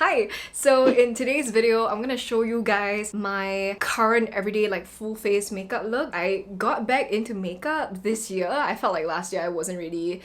Hi! So in today's video, I'm gonna show you guys my current everyday like full face makeup look. I got back into makeup this year. I felt like last year I wasn't really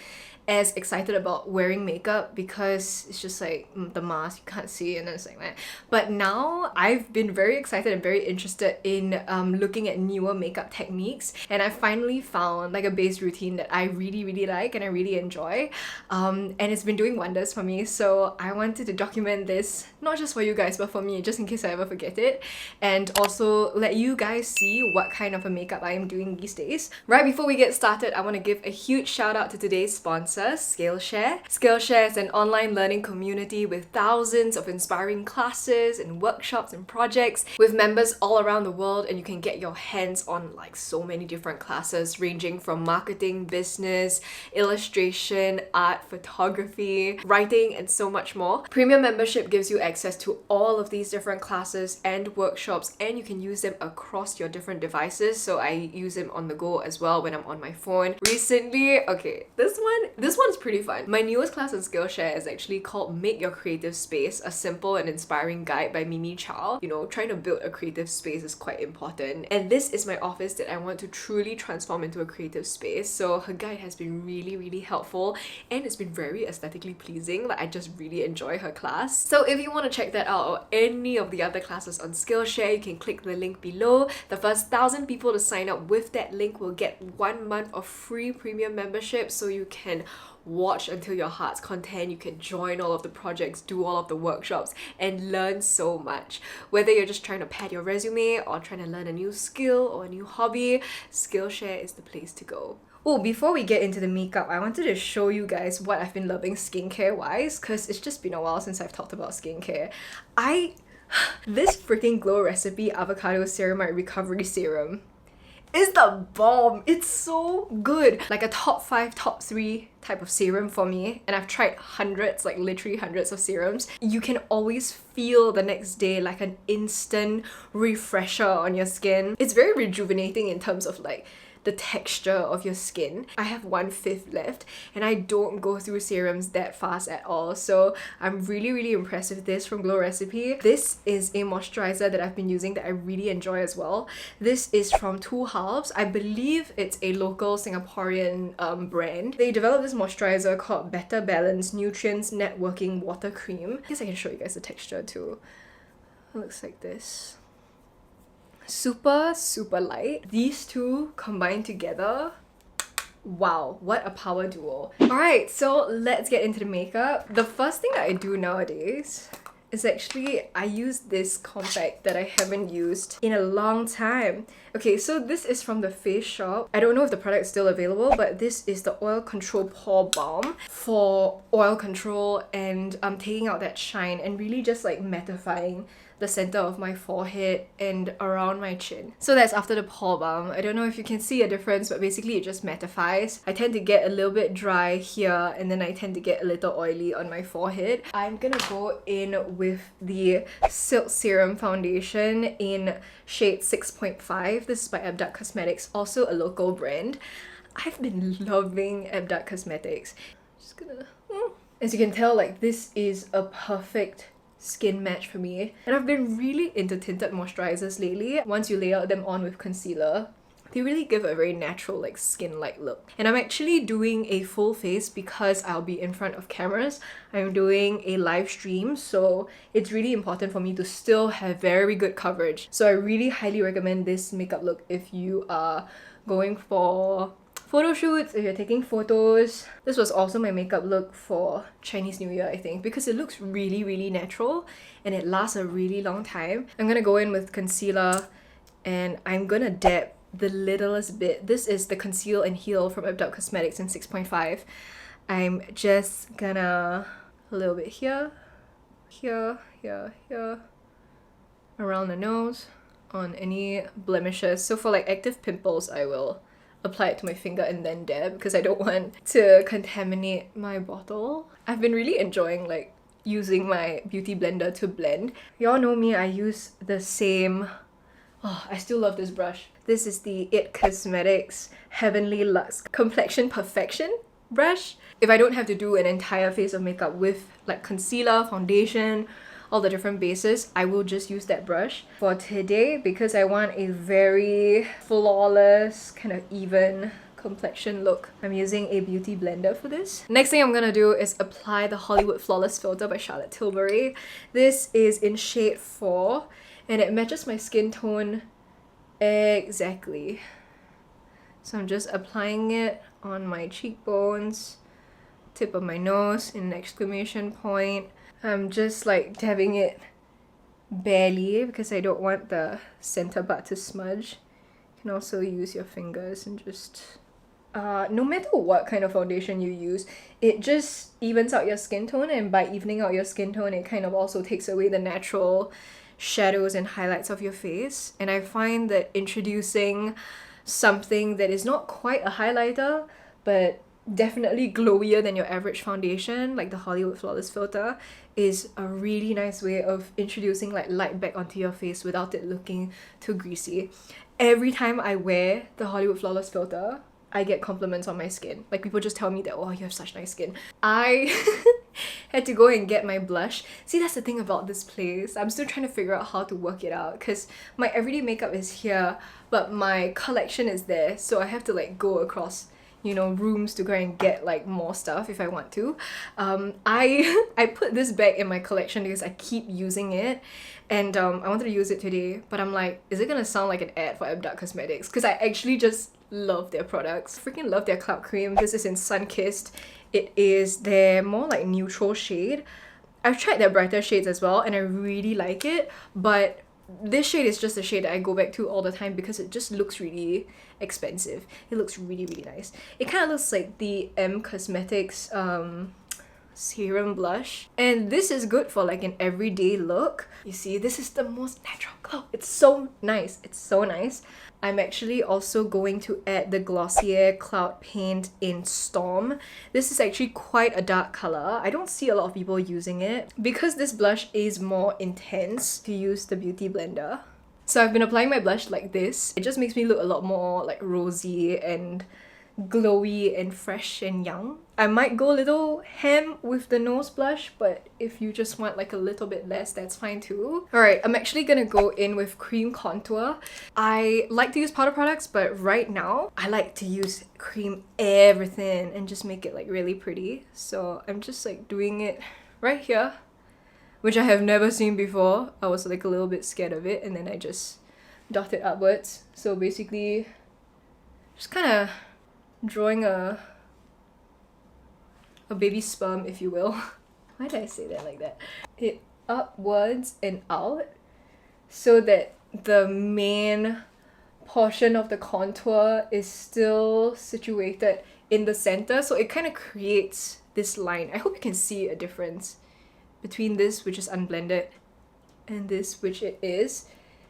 as excited about wearing makeup because it's just like the mask, you can't see, and then it's like that. But now I've been very excited and very interested in looking at newer makeup techniques, and I finally found like a base routine that I really like and I really enjoy, and it's been doing wonders for me. So I wanted to document this not just for you guys but for me, just in case I ever forget it, and also let you guys see what kind of a makeup I am doing these days. Right before we get started, I want to give a huge shout out to today's sponsor, Skillshare. Skillshare is an online learning community with thousands of inspiring classes and workshops and projects with members all around the world, and you can get your hands on like so many different classes ranging from marketing, business, illustration, art, photography, writing, and so much more. Premium membership gives you access to all of these different classes and workshops, and you can use them across your different devices. So I use them on the go as well when I'm on my phone. Recently, okay, this one's pretty fun. My newest class on Skillshare is actually called Make Your Creative Space, a simple and inspiring guide by Mimi Chow. You know, trying to build a creative space is quite important, and this is my office that I want to truly transform into a creative space. So her guide has been really helpful, and it's been very aesthetically pleasing. Like, I just really enjoy her class. So if you want to check that out or any of the other classes on Skillshare, you can click the link below. The first 1,000 people to sign up with that link will get 1 month of free premium membership, so you can watch until your heart's content, you can join all of the projects, do all of the workshops, and learn so much. Whether you're just trying to pad your resume or trying to learn a new skill or a new hobby, Skillshare is the place to go. Oh, before we get into the makeup, I wanted to show you guys what I've been loving skincare wise, because it's just been a while since I've talked about skincare. This freaking Glow Recipe Avocado Ceramide Recovery Serum is the bomb. It's so good. Like a top 5, top 3 type of serum for me, and I've tried hundreds, like literally hundreds of serums. You can always feel the next day like an instant refresher on your skin. It's very rejuvenating in terms of like the texture of your skin. I have 1/5 left, and I don't go through serums that fast at all, so I'm really impressed with this from Glow Recipe. This is a moisturizer that I've been using that I really enjoy as well. This is from Two Halves. I believe it's a local Singaporean brand. They developed this moisturizer called Better Balance Nutrients Networking Water Cream. I guess I can show you guys the texture too. It looks like this. Super light. These two combined together, wow, what a power duo. Alright, so let's get into the makeup. The first thing that I do nowadays is actually I use this compact that I haven't used in a long time. Okay, so this is from the Face Shop. I don't know if the product is still available, but this is the Oil Control Pore Balm for oil control and taking out that shine and really just like mattifying the center of my forehead and around my chin. So that's after the pore balm. I don't know if you can see a difference, but basically it just mattifies. I tend to get a little bit dry here, and then I tend to get a little oily on my forehead. I'm gonna go in with the Silk Serum Foundation in shade 6.5. This is by MARGAUX Cosmetics, also a local brand. I've been loving MARGAUX Cosmetics. Just gonna... As you can tell, like, this is a perfect skin match for me, and I've been really into tinted moisturizers lately. Once you layer them on with concealer, they really give a very natural like skin-like look. And I'm actually doing a full face because I'll be in front of cameras. I'm doing a live stream, so it's really important for me to still have very good coverage. So I really highly recommend this makeup look if you are going for photo shoots, if you're taking photos. This was also my makeup look for Chinese New Year, I think, because it looks really natural and it lasts a really long time. I'm gonna go in with concealer, and I'm gonna dab the littlest bit. This is the Conceal and Heal from MARGAUX Cosmetics in 6.5. I'm just gonna a little bit here, around the nose, on any blemishes. So for like active pimples, I will apply it to my finger and then dab because I don't want to contaminate my bottle. I've been really enjoying like using my beauty blender to blend. Y'all know me, I use the same... Oh, I still love this brush. This is the IT Cosmetics Heavenly Luxe Complexion Perfection brush. If I don't have to do an entire face of makeup with like concealer, foundation, all the different bases, I will just use that brush. For today, because I want a very flawless, kind of even complexion look, I'm using a beauty blender for this. Next thing I'm gonna do is apply the Hollywood Flawless Filter by Charlotte Tilbury. This is in shade 4 and it matches my skin tone exactly. So I'm just applying it on my cheekbones, tip of my nose, in an exclamation point. I'm just like dabbing it barely because I don't want the center part to smudge. You can also use your fingers and just no matter what kind of foundation you use, it just evens out your skin tone, and by evening out your skin tone, it kind of also takes away the natural shadows and highlights of your face. And I find that introducing something that is not quite a highlighter, but definitely glowier than your average foundation, like the Hollywood Flawless Filter, is a really nice way of introducing like light back onto your face without it looking too greasy. Every time I wear the Hollywood Flawless Filter, I get compliments on my skin. Like, people just tell me that, oh, you have such nice skin. I had to go and get my blush. See, that's the thing about this place. I'm still trying to figure out how to work it out because my everyday makeup is here, but my collection is there. So I have to like go across, you know, rooms to go and get like more stuff if I want to. I put this bag in my collection because I keep using it, and I wanted to use it today, but I'm like, is it gonna sound like an ad for MARGAUX Cosmetics? Because I actually just love their products. Freaking love their Cloud Cream. This is in Sun-Kissed. It is their more like neutral shade. I've tried their brighter shades as well and I really like it, but this shade is just a shade that I go back to all the time because it just looks really expensive. It looks really, really nice. It kind of looks like the M Cosmetics serum blush, and this is good for like an everyday look. You see, this is the most natural glow. It's so nice. It's so nice. I'm actually also going to add the Glossier Cloud Paint in Storm. This is actually quite a dark color. I don't see a lot of people using it. Because this blush is more intense, to use the beauty blender. So I've been applying my blush like this. It just makes me look a lot more like rosy and glowy and fresh and young. I might go a little ham with the nose blush, but if you just want like a little bit less, that's fine too. Alright, I'm actually gonna go in with cream contour. I like to use powder products, but right now I like to use cream everything and just make it like really pretty. So I'm just like doing it right here, which I have never seen before. I was like a little bit scared of it, and then I just dot it upwards. So basically just kind of drawing a baby sperm, if you will. Why did I say that like that? It upwards and out so that the main portion of the contour is still situated in the center, so it kind of creates this line. I hope you can see a difference between this, which is unblended, and this, which it is.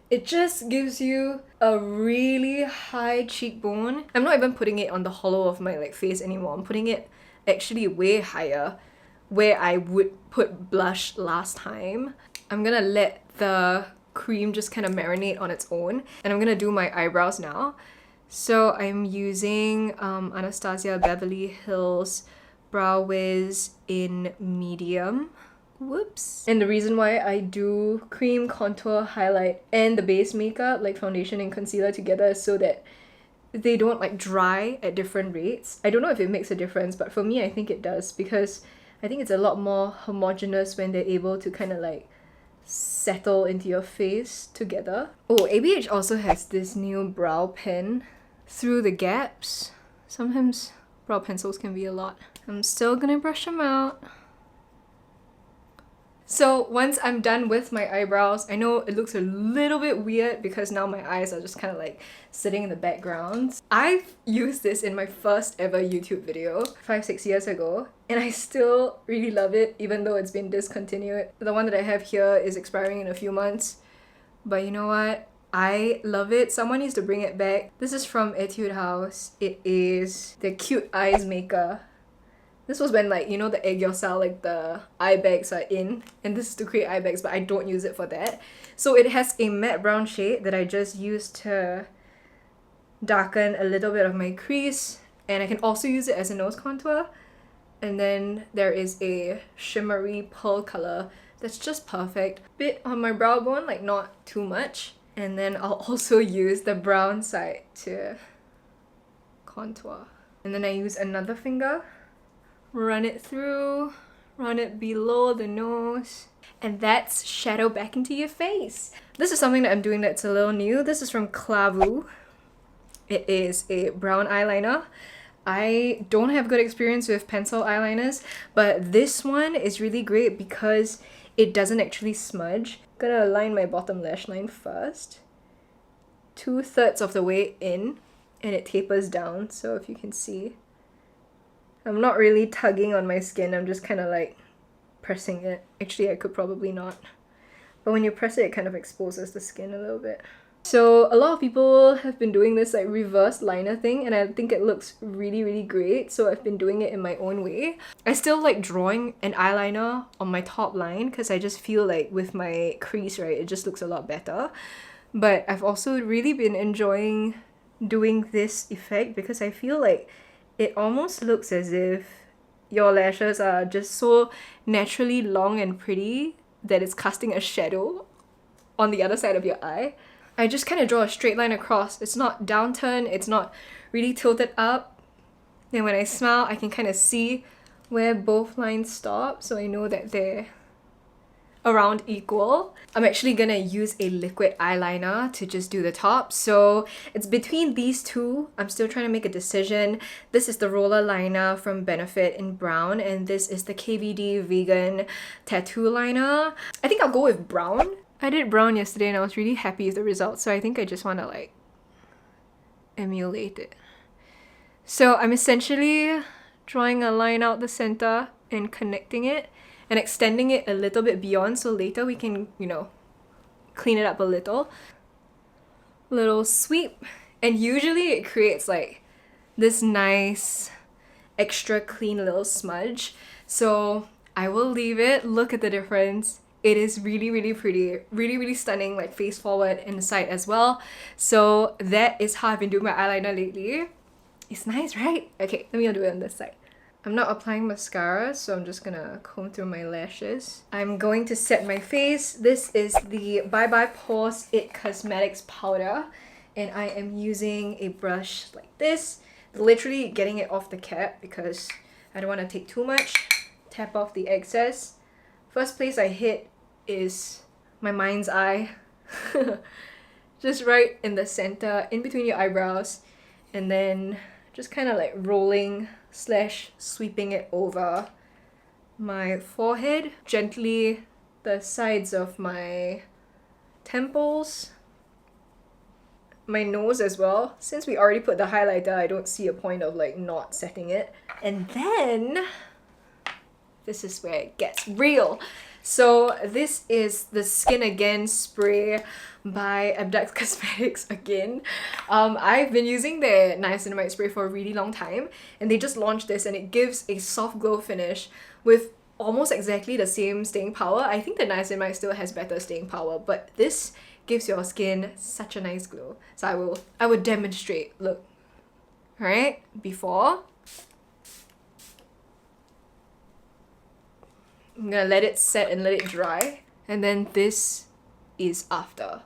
It just gives you a really high cheekbone. I'm not even putting it on the hollow of my like face anymore. I'm putting it actually way higher where I would put blush last time. I'm gonna let the cream just kind of marinate on its own, and I'm gonna do my eyebrows now. So I'm using Anastasia Beverly Hills Brow Wiz in medium. Whoops. And the reason why I do cream, contour, highlight, and the base makeup, like foundation and concealer together, is so that they don't like dry at different rates. I don't know if it makes a difference, but for me I think it does, because I think it's a lot more homogeneous when they're able to kind of like settle into your face together. Oh, ABH also has this new brow pen through the gaps. Sometimes brow pencils can be a lot. I'm still gonna brush them out. So once I'm done with my eyebrows, I know it looks a little bit weird because now my eyes are just kind of like sitting in the background. I've used this in my first ever YouTube video 5-6 years ago, and I still really love it even though it's been discontinued. The one that I have here is expiring in a few months, but you know what? I love it. Someone needs to bring it back. This is from Etude House. It is the Cute Eyes Maker. This was when, like, you know, the egg yourself, like the eye bags are in, and this is to create eye bags, but I don't use it for that. So it has a matte brown shade that I just used to darken a little bit of my crease, and I can also use it as a nose contour. And then there is a shimmery pearl color That's just perfect. Bit on my brow bone, like not too much. And then I'll also use the brown side to contour. And then I use another finger, run it through, run it below the nose, and that's shadow back into your face. This is something that I'm doing that's a little new. This is from Glowy. It is a brown eyeliner. I don't have good experience with pencil eyeliners, but this one is really great because it doesn't actually smudge. I'm gonna align my bottom lash line first. 2/3 of the way in, and it tapers down, so if you can see. I'm not really tugging on my skin, I'm just kind of like pressing it. Actually, I could probably not. But when you press it, it kind of exposes the skin a little bit. So a lot of people have been doing this like reverse liner thing, and I think it looks really, really great. So I've been doing it in my own way. I still like drawing an eyeliner on my top line because I just feel like with my crease, right, it just looks a lot better. But I've also really been enjoying doing this effect because I feel like it almost looks as if your lashes are just so naturally long and pretty that it's casting a shadow on the other side of your eye. I just kind of draw a straight line across. It's not downturned, it's not really tilted up. Then when I smile, I can kind of see where both lines stop, so I know that they're around equal. I'm actually gonna use a liquid eyeliner to just do the top. So it's between these two. I'm still trying to make a decision. This is the roller liner from Benefit in brown, and this is the KVD vegan tattoo liner. I think I'll go with brown. I did brown yesterday and I was really happy with the results, so I think I just want to like emulate it. So I'm essentially drawing a line out the center and connecting it and extending it a little bit beyond, so later we can, you know, clean it up a little. Little sweep, and usually it creates like this nice extra clean little smudge. So I will leave it. Look at the difference. It is really, really pretty, really, really stunning, like face forward and the side as well. So that is how I've been doing my eyeliner lately. It's nice, right? Okay, let me do it on this side. I'm not applying mascara, so I'm just gonna comb through my lashes. I'm going to set my face. This is the Bye Bye Pores It Cosmetics powder, and I am using a brush like this, literally getting it off the cap because I don't want to take too much. Tap off the excess. First place I hit is my mind's eye. Just right in the center, in between your eyebrows, and then just kind of like rolling / sweeping it over my forehead, gently the sides of my temples, my nose as well. Since we already put the highlighter, I don't see a point of like not setting it. And then this is where it gets real. So this is the Skin Again spray by MARGAUX Cosmetics again. I've been using their niacinamide spray for a really long time, and they just launched this and it gives a soft glow finish with almost exactly the same staying power. I think the niacinamide still has better staying power, but this gives your skin such a nice glow. So I will demonstrate. Look. Alright, before. I'm gonna let it set and let it dry, and then this is after.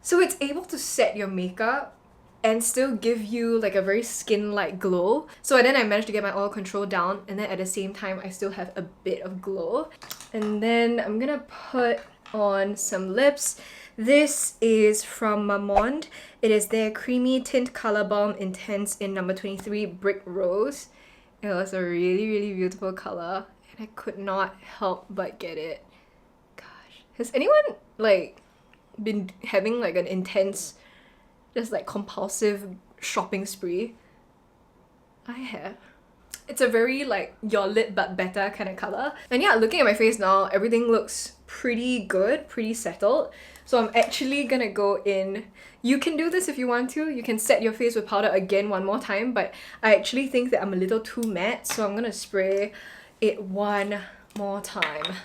So it's able to set your makeup and still give you like a very skin-like glow. So then I managed to get my oil control down, and then at the same time I still have a bit of glow. And then I'm gonna put on some lips. This is from Mamonde. It is their Creamy Tint Color Balm Intense in number 23 Brick Rose. It was a really, really beautiful color, and I could not help but get it. Gosh, has anyone like been having like an intense, just like compulsive shopping spree? I have. It's a very like your lip but better kind of color. And yeah, looking at my face now, everything looks pretty good, pretty settled. So I'm actually gonna go in. You can do this if you want to. You can set your face with powder again one more time, but I actually think that I'm a little too matte, so I'm gonna spray it one more time.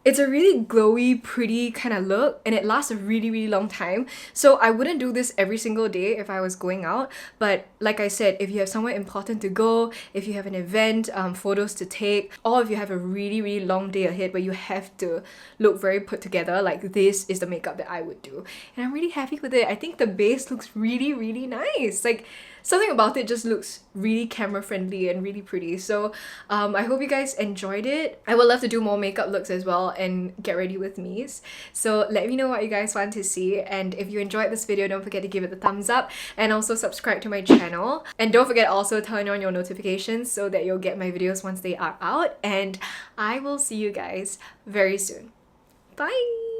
It's a really glowy, pretty kind of look, and it lasts a really long time. So I wouldn't do this every single day if I was going out, but like I said, if you have somewhere important to go, if you have an event, photos to take, or if you have a really long day ahead where you have to look very put together, like this is the makeup that I would do. And I'm really happy with it. I think the base looks really nice. Like, something about it just looks really camera friendly and really pretty. So I hope you guys enjoyed it. I would love to do more makeup looks as well and get ready with me's. So let me know what you guys want to see, and if you enjoyed this video, don't forget to give it the thumbs up and also subscribe to my channel. And don't forget also turn on your notifications so that you'll get my videos once they are out, and I will see you guys very soon. Bye!